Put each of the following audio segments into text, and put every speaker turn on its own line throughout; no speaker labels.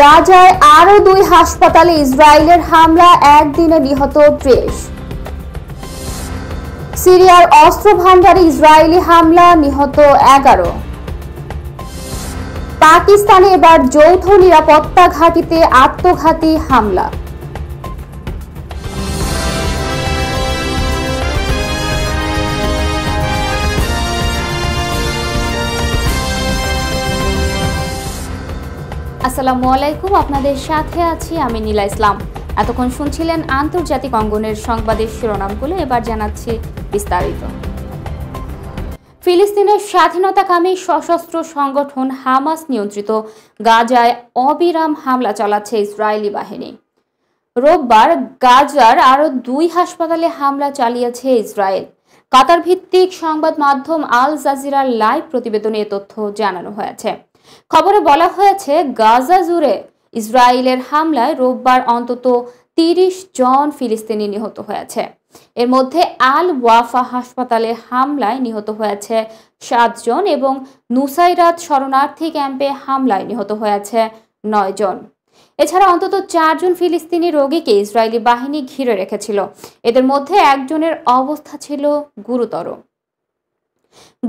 গাজায় আরো 2 হাসপাতালে ইসরায়েলের হামলা, একদিনে নিহত 30। সিরিয়ার অস্ত্র ভান্ডারে ইসরায়েলি হামলা, নিহত 11। পাকিস্তানে এবার যৌথ নিরাপত্তা ঘাঁটিতে আত্মঘাতী হামলা। আসসালামু আলাইকুম, আপনাদের সাথে আছি আমি নীলা ইসলাম। এতক্ষণ শুনছিলেন আন্তর্জাতিক অঙ্গনের সংবাদের শিরোনামগুলো, এবার জানাচ্ছি বিস্তারিত। ফিলিস্তিনের স্বাধীনতাকামী সশস্ত্র সংগঠন হামাস নিয়ন্ত্রিত গাজায় অবিরাম হামলা চালাচ্ছে ইসরায়েলি বাহিনী। রোববার গাজার আরও 2 হাসপাতালে হামলা চালিয়েছে ইসরায়েল। কাতার ভিত্তিক সংবাদ মাধ্যম আল জাজিরার লাইভ প্রতিবেদনে এ তথ্য জানানো হয়েছে। খবরে বলা হয়েছে, গাজা জুড়ে ইসরায়েলের হামলায় রোববার অন্তত 30 জন ফিলিস্তিনি নিহত হয়েছে। এর মধ্যে আল ওয়াফা হাসপাতালে হামলায় নিহত হয়েছে 7 জন এবং নুসাইরাত শরণার্থী ক্যাম্পে হামলায় নিহত হয়েছে 9 জন। এছাড়া অন্তত 4 জন ফিলিস্তিনি রোগীকে ইসরায়েলি বাহিনী ঘিরে রেখেছিল। এদের মধ্যে একজনের অবস্থা ছিল গুরুতর।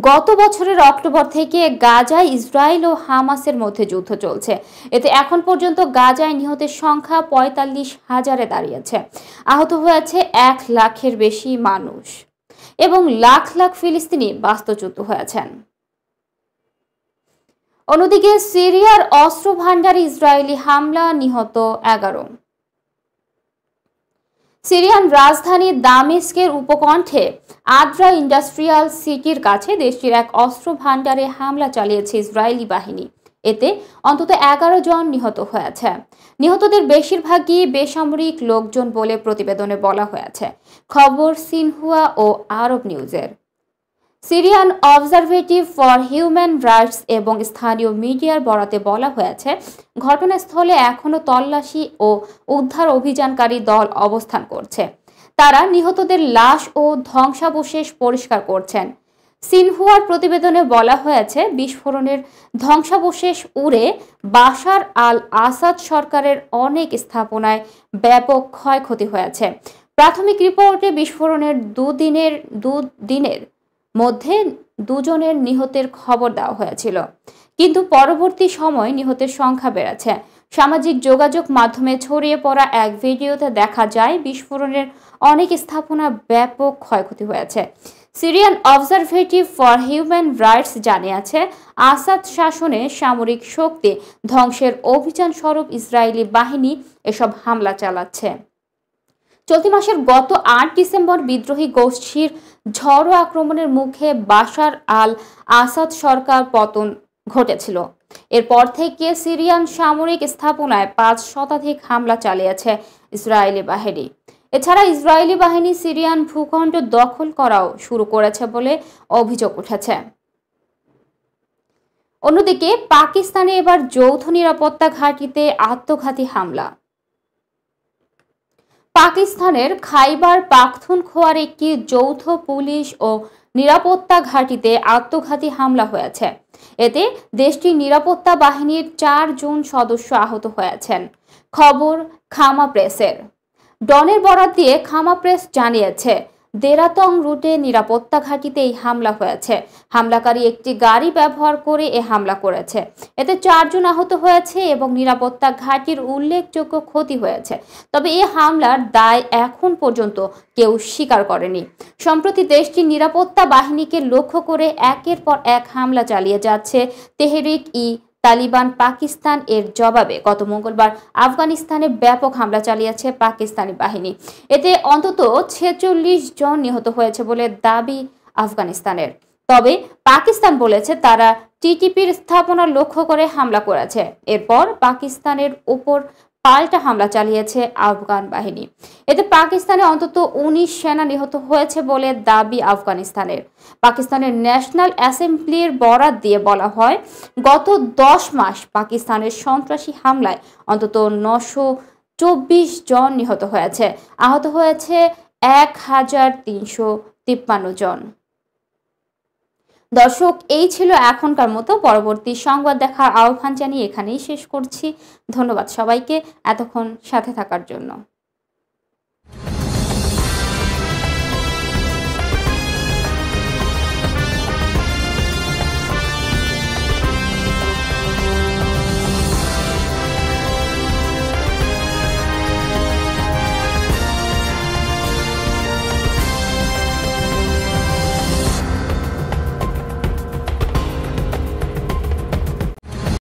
গত বছরের অক্টোবর থেকে গাজায় ইসরায়েল ও হামাসের মধ্যে যুদ্ধ চলছে। এতে এখন পর্যন্ত গাজায় নিহতের সংখ্যা 45,000-এ দাঁড়িয়েছে। আহত হয়েছে 1 লাখের বেশি মানুষ এবং লাখ লাখ ফিলিস্তিনি বাস্তুচ্যুত হয়েছেন। অন্যদিকে সিরিয়ার অস্ত্র ভান্ডারে ইসরায়েলি হামলা, নিহত 11। সিরিয়ান রাজধানী দামেস্কের উপকণ্ঠে আদ্রা ইন্ডাস্ট্রিয়াল সিটির কাছে দেশটির এক অস্ত্র ভান্ডারে হামলা চালিয়েছে ইসরায়েলি বাহিনী। এতে অন্তত 11 জন নিহত হয়েছে। নিহতদের বেশিরভাগই বেসামরিক লোকজন বলে প্রতিবেদনে বলা হয়েছে। খবর সিনহুয়া ও আরব নিউজের। সিরিয়ান অবজারভেটিভ ফর হিউম্যান রাইটস এবং স্থানীয় মিডিয়ার বরাতে বলা হয়েছে, ঘটনাস্থলে এখনও তল্লাশি ও উদ্ধার অভিযানকারী দল অবস্থান করছে। তারা নিহতদের লাশ ও ধ্বংসাবশেষ পরিষ্কার করছেন। সিনহুয়ার প্রতিবেদনে বলা হয়েছে, বিস্ফোরণের ধ্বংসাবশেষ উড়ে বাশার আল আসাদ সরকারের অনেক স্থাপনায় ব্যাপক ক্ষয়ক্ষতি হয়েছে। প্রাথমিক রিপোর্টে বিস্ফোরণের দুদিনের মধ্যে 2 জনের নিহতের খবর দেওয়া হয়েছিল, কিন্তু পরবর্তী সময় নিহতের সংখ্যা বেড়েছে। সামাজিক যোগাযোগ মাধ্যমে ছড়িয়ে পড়া এক ভিডিওতে দেখা যায় বিস্ফোরণের অনেক স্থাপনা ব্যাপক ক্ষয়ক্ষতি হয়েছে। সিরিয়ান অবজারভেটিভ ফর হিউম্যান রাইটস জানিয়েছে, আসাদ শাসনে সামরিক শক্তি ধ্বংসের অভিযান স্বরূপ ইসরায়েলি বাহিনী এসব হামলা চালাচ্ছে। চলতি মাসের গত 8 ডিসেম্বর বিদ্রোহী গোষ্ঠীর ঝড়ো আক্রমণের মুখে বাশার আল আসাদ সরকার পতন ঘটেছিল। এরপর থেকে সিরিয়ান সামরিক স্থাপনায় 5 শতাধিক হামলা চালিয়েছে ইসরায়েলি বাহিনী। এছাড়া ইসরায়েলি বাহিনী সিরিয়ান ভূখণ্ড দখল করাও শুরু করেছে বলে অভিযোগ উঠেছে। অন্যদিকে পাকিস্তানে এবার যৌথ নিরাপত্তা ঘাঁটিতে আত্মঘাতী হামলা। পাকিস্তানের খাইবার পাখতুনখোয়ার একটি যৌথ পুলিশ ও নিরাপত্তা ঘাঁটিতে আত্মঘাতী হামলা হয়েছে। এতে দেশটির নিরাপত্তা বাহিনীর 4 জন সদস্য আহত হয়েছেন। খবর খামা প্রেসের। ডনের বরাত দিয়ে খামা প্রেস জানিয়েছে, দেরাতং রুটে নিরাপত্তা ঘাঁটিতে এই হামলা হয়েছে। হামলাকারী একটি গাড়ি ব্যবহার করে এ হামলা করেছে। এতে 4 জন আহত হয়েছে এবং নিরাপত্তা ঘাঁটির উল্লেখযোগ্য ক্ষতি হয়েছে। তবে এই হামলার দায় এখন পর্যন্ত কেউ স্বীকার করেনি। সম্প্রতি দেশটির নিরাপত্তা বাহিনীকে লক্ষ্য করে একের পর এক হামলা চালিয়ে যাচ্ছে তেহরিক ই তালিবান পাকিস্তান। এর জবাবে গত মঙ্গলবার আফগানিস্তানে ব্যাপক হামলা চালিয়েছে পাকিস্তানি বাহিনী। এতে অন্তত 46 জন নিহত হয়েছে বলে দাবি আফগানিস্তানের। তবে পাকিস্তান বলেছে তারা টিটিপির স্থাপনা লক্ষ্য করে হামলা করেছে। এরপর পাকিস্তানের উপর পাল্টা হামলা চালিয়েছে আফগান বাহিনী। এতে পাকিস্তানে অন্তত 19 সেনা নিহত হয়েছে বলে দাবি আফগানিস্তানের। পাকিস্তানের ন্যাশনাল অ্যাসেম্বলির বরাত দিয়ে বলা হয়, গত 10 মাস পাকিস্তানের সন্ত্রাসী হামলায় অন্তত 924 জন নিহত হয়েছে। আহত হয়েছে 1353 জন। দর্শক, এই ছিল এখনকার মতো। পরবর্তী সংবাদ দেখার আহ্বান জানিয়ে এখানেই শেষ করছি। ধন্যবাদ সবাইকে এতক্ষণ সাথে থাকার জন্য।